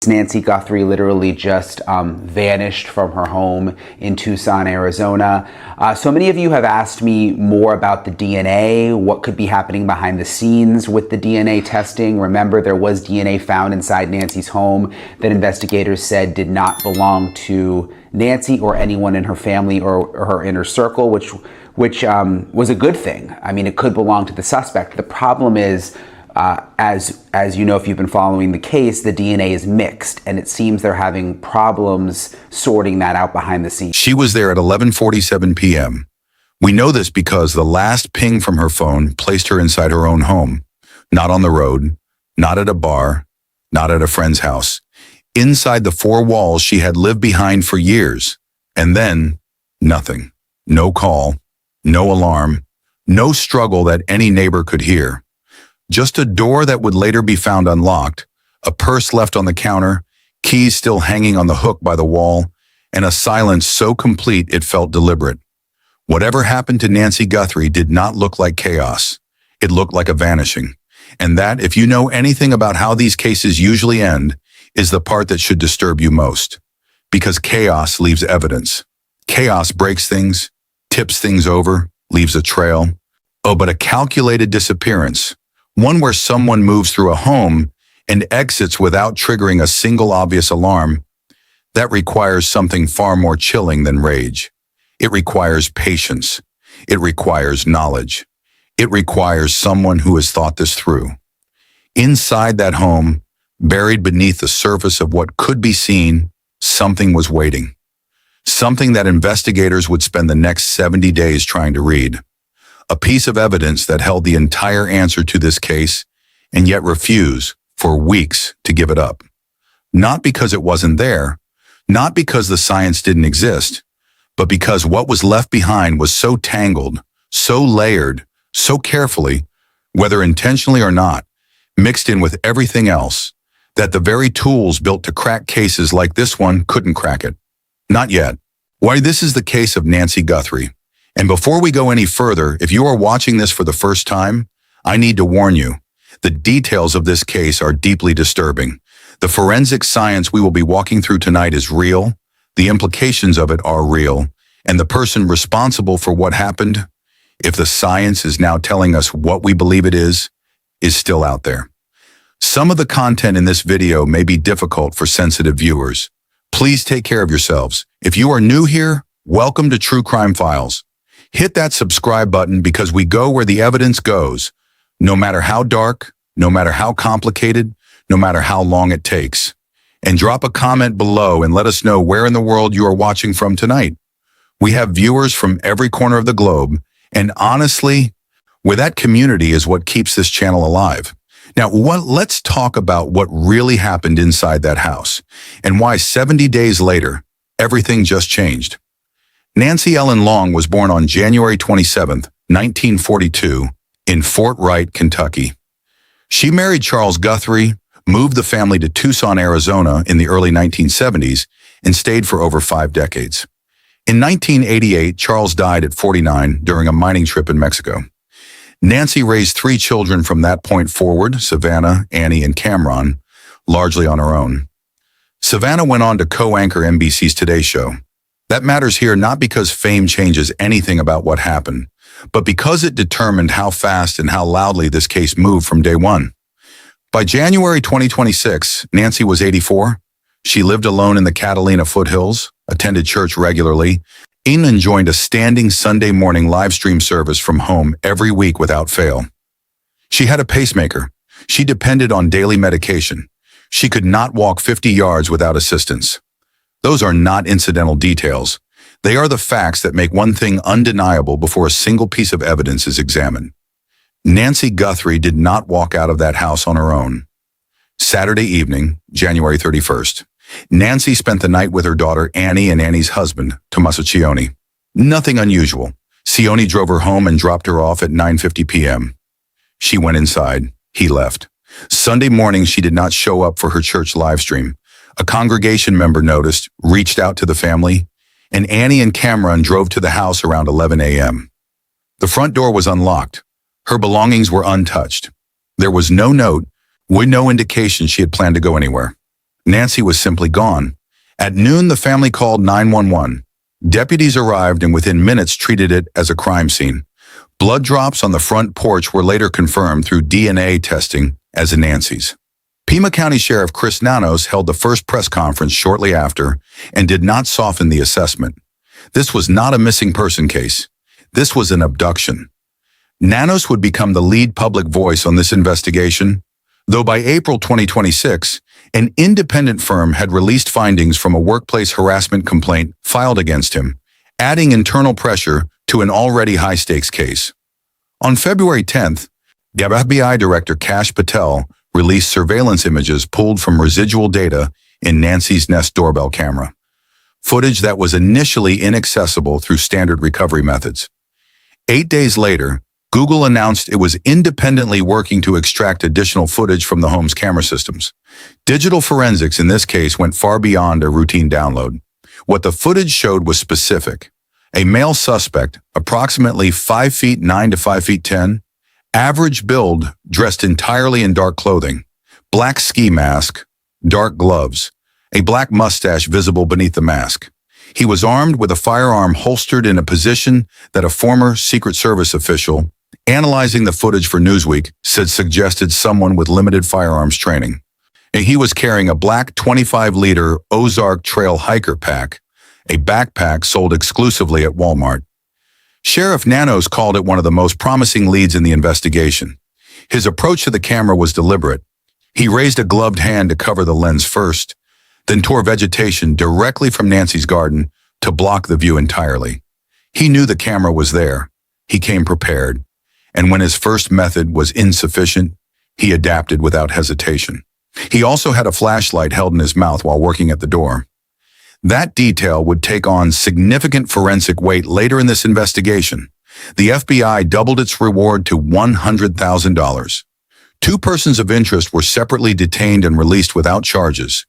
Nancy Guthrie literally just vanished from her home in Tucson, Arizona. So many of you have asked me more about the DNA, what could be happening behind the scenes with the DNA testing. Remember, there was DNA found inside Nancy's home that investigators said did not belong to Nancy or anyone in her family or her inner circle, which was a good thing. I mean, it could belong to the suspect. The problem is, as you know, if you've been following the case, the DNA is mixed, and it seems they're having problems sorting that out behind the scenes. She was there at 11:47 p.m. We know this because the last ping from her phone placed her inside her own home, not on the road, not at a bar, not at a friend's house, inside the four walls she had lived behind for years. And then, nothing. No call, no alarm, no struggle that any neighbor could hear. Just a door that would later be found unlocked, a purse left on the counter, keys still hanging on the hook by the wall, and a silence so complete it felt deliberate. Whatever happened to Nancy Guthrie did not look like chaos. It looked like a vanishing. And that, if you know anything about how these cases usually end, is the part that should disturb you most. Because chaos leaves evidence. Chaos breaks things, tips things over, leaves a trail. Oh, but a calculated disappearance, one where someone moves through a home and exits without triggering a single obvious alarm, that requires something far more chilling than rage. It requires patience. It requires knowledge. It requires someone who has thought this through. Inside that home, buried beneath the surface of what could be seen, something was waiting. Something that investigators would spend the next 70 days trying to read. A piece of evidence that held the entire answer to this case, and yet refused for weeks to give it up. Not because it wasn't there, not because the science didn't exist, but because what was left behind was so tangled, so layered, so carefully, whether intentionally or not, mixed in with everything else, that the very tools built to crack cases like this one couldn't crack it. Not yet. Why, this is the case of Nancy Guthrie. And before we go any further, if you are watching this for the first time, I need to warn you. The details of this case are deeply disturbing. The forensic science we will be walking through tonight is real, the implications of it are real, and the person responsible for what happened, if the science is now telling us what we believe it is still out there. Some of the content in this video may be difficult for sensitive viewers. Please take care of yourselves. If you are new here, welcome to True Crime Files. Hit that subscribe button because we go where the evidence goes, no matter how dark, no matter how complicated, no matter how long it takes. And drop a comment below and let us know where in the world you are watching from tonight. We have viewers from every corner of the globe, and honestly, where that community is what keeps this channel alive. Now, let's talk about what really happened inside that house, and why 70 days later, everything just changed. Nancy Ellen Long was born on January 27, 1942, in Fort Wright, Kentucky. She married Charles Guthrie, moved the family to Tucson, Arizona in the early 1970s, and stayed for over 5 decades. In 1988, Charles died at 49 during a mining trip in Mexico. Nancy raised 3 children from that point forward, Savannah, Annie, and Cameron, largely on her own. Savannah went on to co-anchor NBC's Today Show. That matters here not because fame changes anything about what happened, but because it determined how fast and how loudly this case moved from day one. By January 2026, Nancy was 84. She lived alone in the Catalina Foothills, attended church regularly, and joined a standing Sunday morning live stream service from home every week without fail. She had a pacemaker. She depended on daily medication. She could not walk 50 yards without assistance. Those are not incidental details. They are the facts that make one thing undeniable before a single piece of evidence is examined. Nancy Guthrie did not walk out of that house on her own. Saturday evening, January 31st, Nancy spent the night with her daughter Annie and Annie's husband, Tommaso Cioni. Nothing unusual. Cioni drove her home and dropped her off at 9:50 p.m. She went inside. He left. Sunday morning, she did not show up for her church live stream. A congregation member noticed, reached out to the family, and Annie and Cameron drove to the house around 11 a.m. The front door was unlocked. Her belongings were untouched. There was no note, with no indication she had planned to go anywhere. Nancy was simply gone. At noon, the family called 911. Deputies arrived and within minutes treated it as a crime scene. Blood drops on the front porch were later confirmed through DNA testing as Nancy's. Pima County Sheriff Chris Nanos held the first press conference shortly after and did not soften the assessment. This was not a missing person case. This was an abduction. Nanos would become the lead public voice on this investigation, though by April 2026, an independent firm had released findings from a workplace harassment complaint filed against him, adding internal pressure to an already high-stakes case. On February 10th, FBI Director Kash Patel released surveillance images pulled from residual data in Nancy's Nest doorbell camera, footage that was initially inaccessible through standard recovery methods. 8 days later, Google announced it was independently working to extract additional footage from the home's camera systems. Digital forensics in this case went far beyond a routine download. What the footage showed was specific. A male suspect, approximately 5 feet 9 to 5 feet 10, average build, dressed entirely in dark clothing, black ski mask, dark gloves, a black mustache visible beneath the mask. He was armed with a firearm holstered in a position that a former Secret Service official, analyzing the footage for Newsweek, said suggested someone with limited firearms training. And he was carrying a black 25-liter Ozark Trail hiker pack, a backpack sold exclusively at Walmart. Sheriff Nanos called it one of the most promising leads in the investigation. His approach to the camera was deliberate. He raised a gloved hand to cover the lens first, then tore vegetation directly from Nancy's garden to block the view entirely. He knew the camera was there. He came prepared. And when his first method was insufficient, he adapted without hesitation. He also had a flashlight held in his mouth while working at the door. That detail would take on significant forensic weight later in this investigation. The FBI doubled its reward to $100,000. 2 persons of interest were separately detained and released without charges: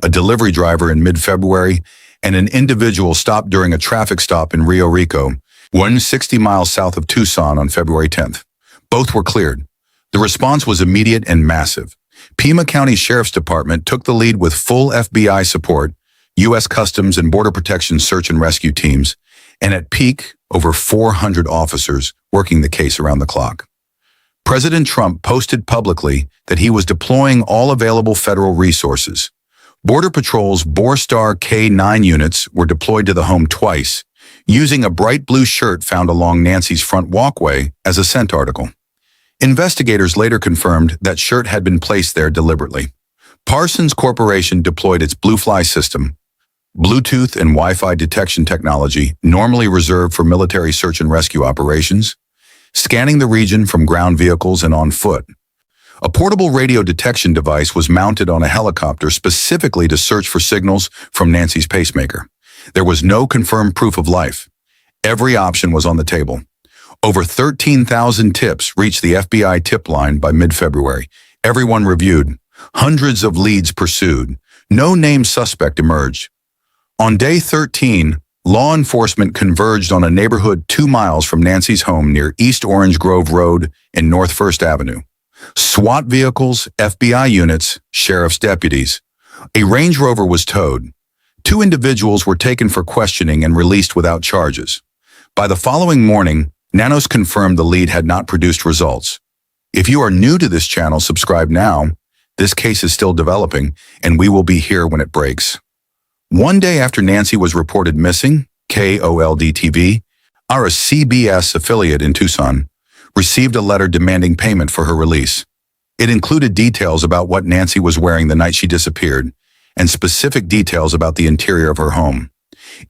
a delivery driver in mid-February and an individual stopped during a traffic stop in Rio Rico, 160 miles south of Tucson, on February 10th. Both were cleared. The response was immediate and massive. Pima County Sheriff's Department took the lead with full FBI support, U.S. Customs and Border Protection search and rescue teams, and at peak, over 400 officers working the case around the clock. President Trump posted publicly that he was deploying all available federal resources. Border Patrol's Borstar K-9 units were deployed to the home twice, using a bright blue shirt found along Nancy's front walkway as a scent article. Investigators later confirmed that shirt had been placed there deliberately. Parsons Corporation deployed its Blue Fly system, Bluetooth and Wi-Fi detection technology normally reserved for military search and rescue operations, scanning the region from ground vehicles and on foot. A portable radio detection device was mounted on a helicopter specifically to search for signals from Nancy's pacemaker. There was no confirmed proof of life. Every option was on the table. Over 13,000 tips reached the FBI tip line by mid-February. Everyone reviewed. Hundreds of leads pursued. No named suspect emerged. On day 13, law enforcement converged on a neighborhood 2 miles from Nancy's home near East Orange Grove Road and North First Avenue. SWAT vehicles, FBI units, sheriff's deputies. A Range Rover was towed. 2 individuals were taken for questioning and released without charges. By the following morning, Nanos confirmed the lead had not produced results. If you are new to this channel, subscribe now. This case is still developing, and we will be here when it breaks. One day after Nancy was reported missing, KOLD-TV, our CBS affiliate in Tucson, received a letter demanding payment for her release. It included details about what Nancy was wearing the night she disappeared, and specific details about the interior of her home.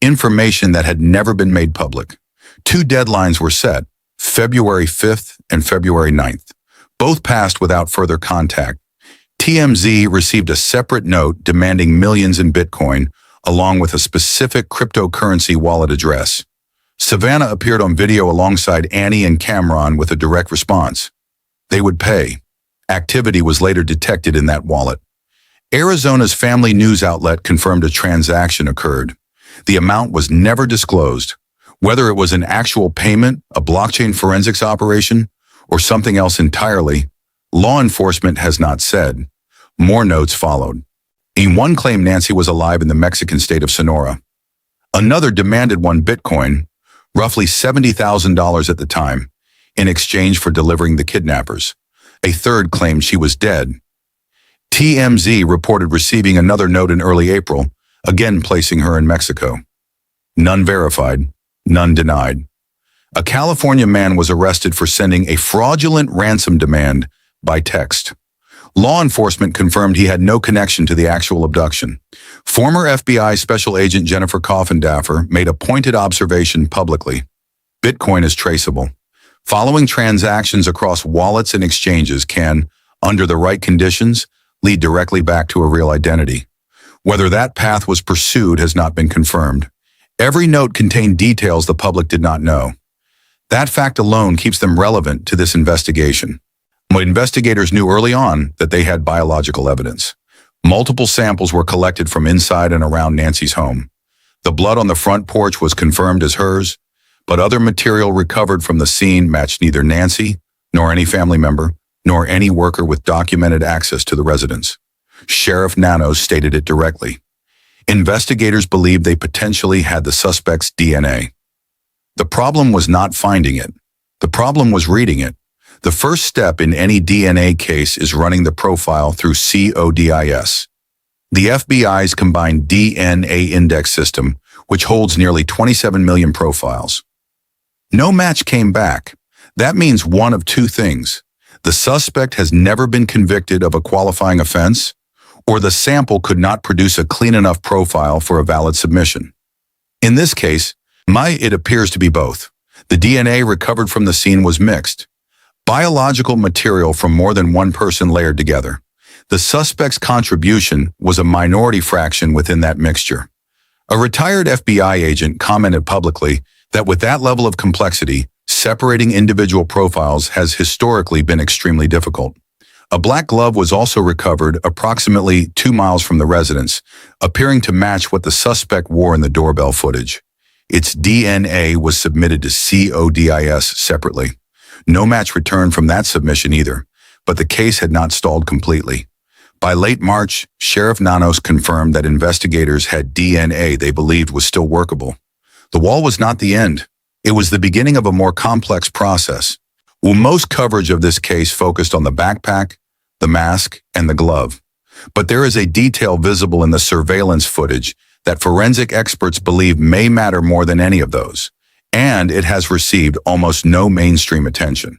Information that had never been made public. 2 deadlines were set, February 5th and February 9th. Both passed without further contact. TMZ received a separate note demanding millions in Bitcoin, along with a specific cryptocurrency wallet address. Savannah appeared on video alongside Annie and Cameron with a direct response. They would pay. Activity was later detected in that wallet. Arizona's family news outlet confirmed a transaction occurred. The amount was never disclosed. Whether it was an actual payment, a blockchain forensics operation, or something else entirely, law enforcement has not said. More notes followed. In one claimed Nancy was alive in the Mexican state of Sonora. Another demanded Bitcoin, roughly $70,000 at the time, in exchange for delivering the kidnappers. A third claimed she was dead. TMZ reported receiving another note in early April, again placing her in Mexico. None verified, none denied. A California man was arrested for sending a fraudulent ransom demand by text. Law enforcement confirmed he had no connection to the actual abduction. Former FBI Special Agent Jennifer Coffindaffer made a pointed observation publicly. Bitcoin is traceable. Following transactions across wallets and exchanges can, under the right conditions, lead directly back to a real identity. Whether that path was pursued has not been confirmed. Every note contained details the public did not know. That fact alone keeps them relevant to this investigation. Investigators knew early on that they had biological evidence. Multiple samples were collected from inside and around Nancy's home. The blood on the front porch was confirmed as hers, but other material recovered from the scene matched neither Nancy, nor any family member, nor any worker with documented access to the residence. Sheriff Nanos stated it directly. Investigators believed they potentially had the suspect's DNA. The problem was not finding it. The problem was reading it. The first step in any DNA case is running the profile through CODIS, the FBI's combined DNA index system, which holds nearly 27 million profiles. No match came back. That means one of two things. The suspect has never been convicted of a qualifying offense, or the sample could not produce a clean enough profile for a valid submission. In this case, it appears to be both. The DNA recovered from the scene was mixed. Biological material from more than one person layered together. The suspect's contribution was a minority fraction within that mixture. A retired FBI agent commented publicly that with that level of complexity, separating individual profiles has historically been extremely difficult. A black glove was also recovered approximately 2 miles from the residence, appearing to match what the suspect wore in the doorbell footage. Its DNA was submitted to CODIS separately. No match returned from that submission either, but the case had not stalled completely. By late March, Sheriff Nanos confirmed that investigators had DNA they believed was still workable. The wall was not the end. It was the beginning of a more complex process. Most coverage of this case focused on the backpack, the mask, and the glove. But there is a detail visible in the surveillance footage that forensic experts believe may matter more than any of those, and it has received almost no mainstream attention.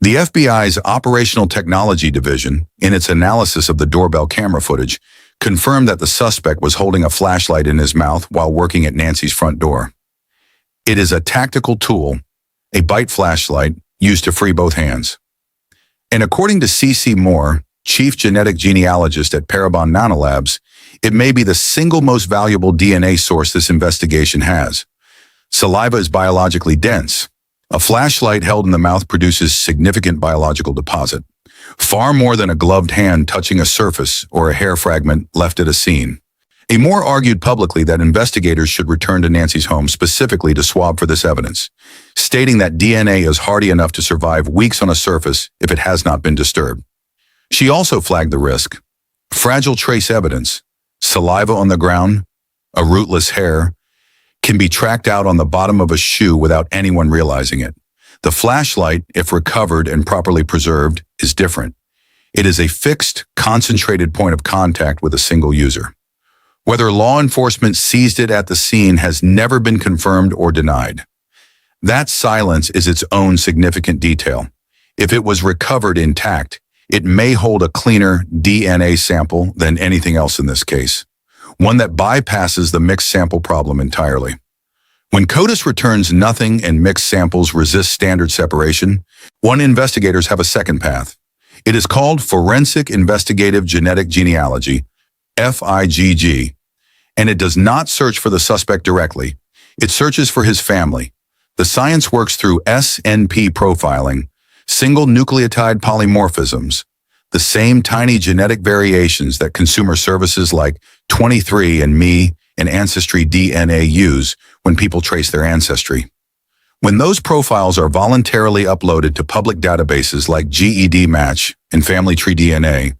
The FBI's Operational Technology Division, in its analysis of the doorbell camera footage, confirmed that the suspect was holding a flashlight in his mouth while working at Nancy's front door. It is a tactical tool, a bite flashlight used to free both hands. And according to CeCe Moore, chief genetic genealogist at Parabon Nanolabs, it may be the single most valuable DNA source this investigation has. Saliva is biologically dense. A flashlight held in the mouth produces significant biological deposit, far more than a gloved hand touching a surface or a hair fragment left at a scene. A Moore argued publicly that investigators should return to Nancy's home specifically to swab for this evidence, stating that DNA is hardy enough to survive weeks on a surface if it has not been disturbed. She also flagged the risk. Fragile trace evidence, saliva on the ground, a rootless hair, can be tracked out on the bottom of a shoe without anyone realizing it. The flashlight, if recovered and properly preserved, is different. It is a fixed, concentrated point of contact with a single user. Whether law enforcement seized it at the scene has never been confirmed or denied. That silence is its own significant detail. If it was recovered intact, it may hold a cleaner DNA sample than anything else in this case, one that bypasses the mixed sample problem entirely. When CODIS returns nothing and mixed samples resist standard separation, investigators have a second path. It is called Forensic Investigative Genetic Genealogy, FIGG, and it does not search for the suspect directly. It searches for his family. The science works through SNP profiling, single nucleotide polymorphisms, the same tiny genetic variations that consumer services like 23andMe and Ancestry DNA use when people trace their ancestry. When those profiles are voluntarily uploaded to public databases like GED Match and Family Tree DNA,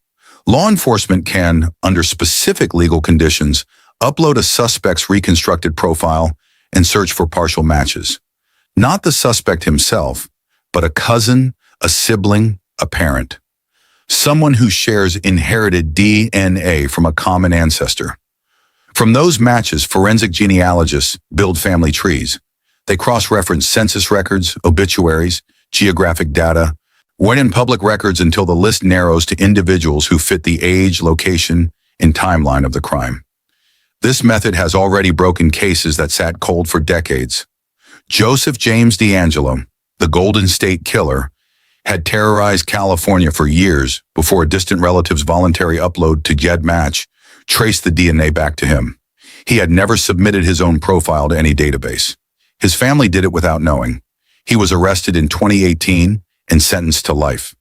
Law enforcement can, under specific legal conditions, upload a suspect's reconstructed profile and search for partial matches. Not the suspect himself, but a cousin, a sibling, a parent. Someone who shares inherited DNA from a common ancestor. From those matches, forensic genealogists build family trees. They cross-reference census records, obituaries, geographic data, went in public records until the list narrows to individuals who fit the age, location, and timeline of the crime. This method has already broken cases that sat cold for decades. Joseph James DeAngelo, the Golden State Killer, had terrorized California for years before a distant relative's voluntary upload to GEDmatch traced the DNA back to him. He had never submitted his own profile to any database. His family did it without knowing. He was arrested in 2018 and sentenced to life.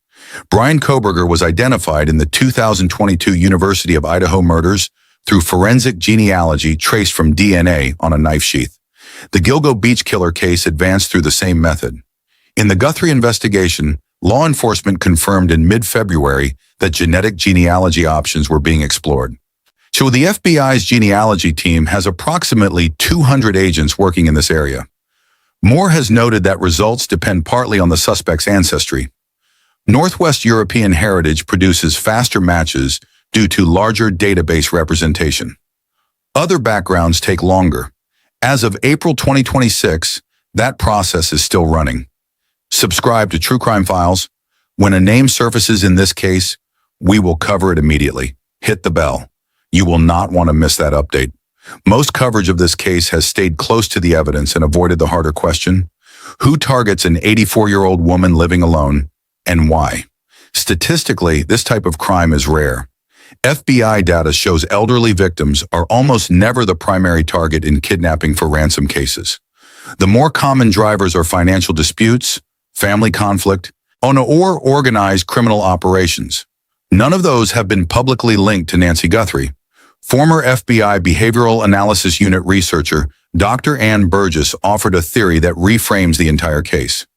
Brian Koberger was identified in the 2022 University of Idaho murders through forensic genealogy traced from DNA on a knife sheath. The Gilgo Beach killer case advanced through the same method. In the Guthrie investigation, law enforcement confirmed in mid-February that genetic genealogy options were being explored. So the FBI's genealogy team has approximately 200 agents working in this area. Moore has noted that results depend partly on the suspect's ancestry. Northwest European heritage produces faster matches due to larger database representation. Other backgrounds take longer. As of April 2026, that process is still running. Subscribe to True Crime Files. When a name surfaces in this case, we will cover it immediately. Hit the bell. You will not want to miss that update. Most coverage of this case has stayed close to the evidence and avoided the harder question: who targets an 84-year-old woman living alone, and why? Statistically, this type of crime is rare. FBI data shows elderly victims are almost never the primary target in kidnapping for ransom cases. The more common drivers are financial disputes, family conflict, or organized criminal operations. None of those have been publicly linked to Nancy Guthrie. Former FBI Behavioral Analysis Unit researcher Dr. Ann Burgess offered a theory that reframes the entire case.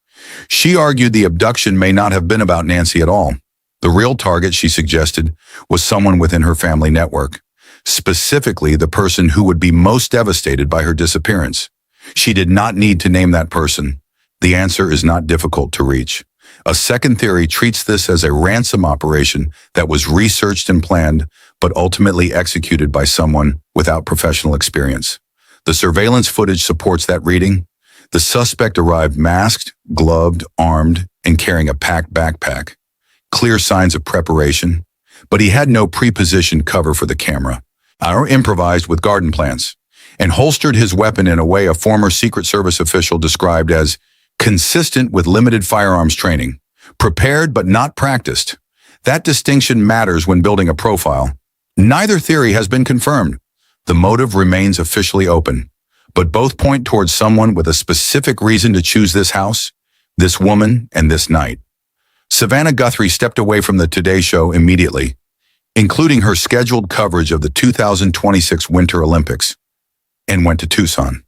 She argued the abduction may not have been about Nancy at all. The real target, she suggested, was someone within her family network, specifically the person who would be most devastated by her disappearance. She did not need to name that person. The answer is not difficult to reach. A second theory treats this as a ransom operation that was researched and planned, but ultimately executed by someone without professional experience. The surveillance footage supports that reading. The suspect arrived masked, gloved, armed, and carrying a packed backpack. Clear signs of preparation, but he had no pre-positioned cover for the camera, or improvised with garden plants, and holstered his weapon in a way a former Secret Service official described as consistent with limited firearms training, prepared but not practiced. That distinction matters when building a profile. Neither theory has been confirmed. The motive remains officially open, but both point towards someone with a specific reason to choose this house, this woman, and this night. Savannah Guthrie stepped away from the Today Show immediately, including her scheduled coverage of the 2026 Winter Olympics, and went to Tucson.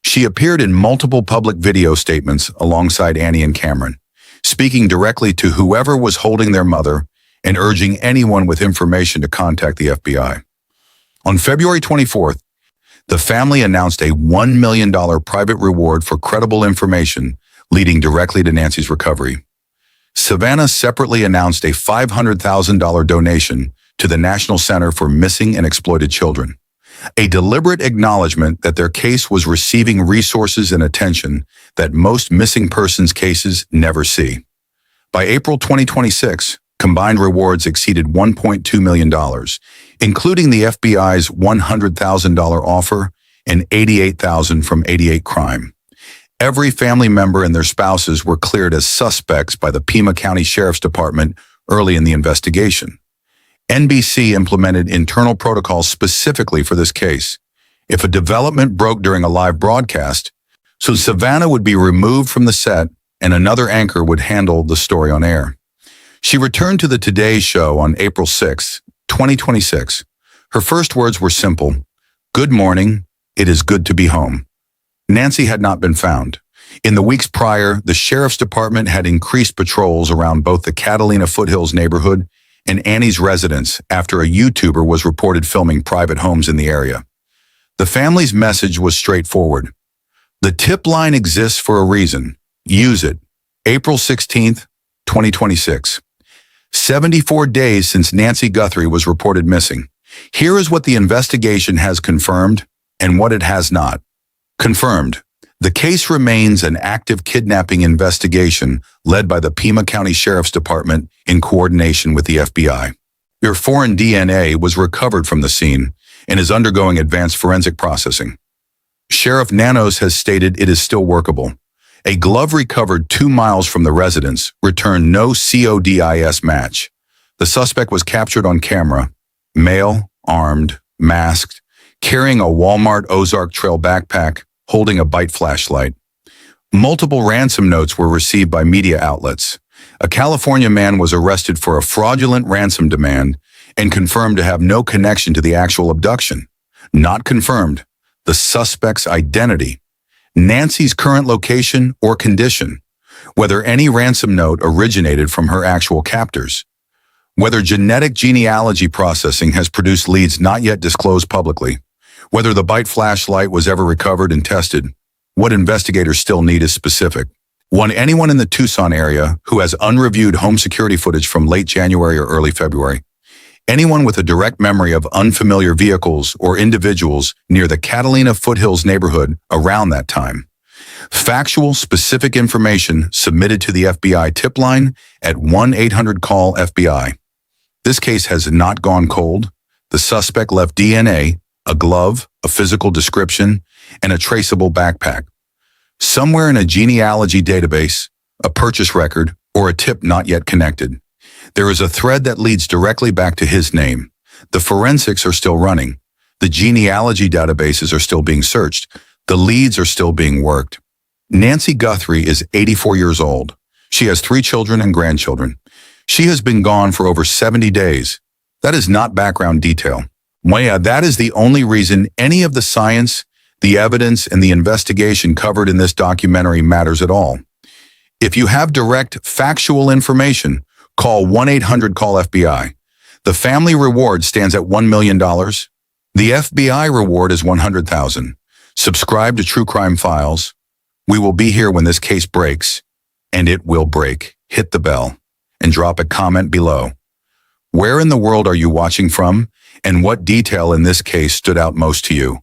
She appeared in multiple public video statements alongside Annie and Cameron, speaking directly to whoever was holding their mother and urging anyone with information to contact the FBI. On February 24th, the family announced a $1 million private reward for credible information leading directly to Nancy's recovery. Savannah separately announced a $500,000 donation to the National Center for Missing and Exploited Children, a deliberate acknowledgement that their case was receiving resources and attention that most missing persons cases never see. By April 2026, combined rewards exceeded $1.2 million, including the FBI's $100,000 offer and $88,000 from 88 Crime. Every family member and their spouses were cleared as suspects by the Pima County Sheriff's Department early in the investigation. NBC implemented internal protocols specifically for this case. If a development broke during a live broadcast, so Savannah would be removed from the set and another anchor would handle the story on air. She returned to the Today Show on April 6, 2026. Her first words were simple: "Good morning, it is good to be home." Nancy had not been found. In the weeks prior, the Sheriff's Department had increased patrols around both the Catalina Foothills neighborhood and Annie's residence after a YouTuber was reported filming private homes in the area. The family's message was straightforward. The tip line exists for a reason. Use it. April 16th, 2026. 74 days since Nancy Guthrie was reported missing. Here is what the investigation has confirmed and what it has not. Confirmed. The case remains an active kidnapping investigation led by the Pima County Sheriff's Department in coordination with the FBI. Your foreign DNA was recovered from the scene and is undergoing advanced forensic processing. Sheriff Nanos has stated it is still workable. A glove recovered 2 miles from the residence returned no CODIS match. The suspect was captured on camera, male, armed, masked, carrying a Walmart Ozark Trail backpack, holding a bite flashlight. Multiple ransom notes were received by media outlets. A California man was arrested for a fraudulent ransom demand and confirmed to have no connection to the actual abduction. Not confirmed. The suspect's identity, Nancy's current location or condition, whether any ransom note originated from her actual captors, whether genetic genealogy processing has produced leads not yet disclosed publicly, whether the bite flashlight was ever recovered and tested. What investigators still need is specific. 1. Anyone in the Tucson area who has unreviewed home security footage from late January or early February. Anyone with a direct memory of unfamiliar vehicles or individuals near the Catalina Foothills neighborhood around that time. Factual, specific information submitted to the FBI tip line at 1-800-CALL-FBI. This case has not gone cold. The suspect left DNA, a glove, a physical description, and a traceable backpack. Somewhere in a genealogy database, a purchase record, or a tip not yet connected. There is a thread that leads directly back to his name. The forensics are still running. The genealogy databases are still being searched. The leads are still being worked. Nancy Guthrie is 84 years old. She has 3 children and grandchildren. She has been gone for over 70 days. That is not background detail. That is the only reason any of the science, the evidence, and the investigation covered in this documentary matters at all. If you have direct, factual information, call 1-800-CALL-FBI. The family reward stands at $1 million. The FBI reward is $100,000. Subscribe to True Crime Files. We will be here when this case breaks, and it will break. Hit the bell and drop a comment below. Where in the world are you watching from, and what detail in this case stood out most to you?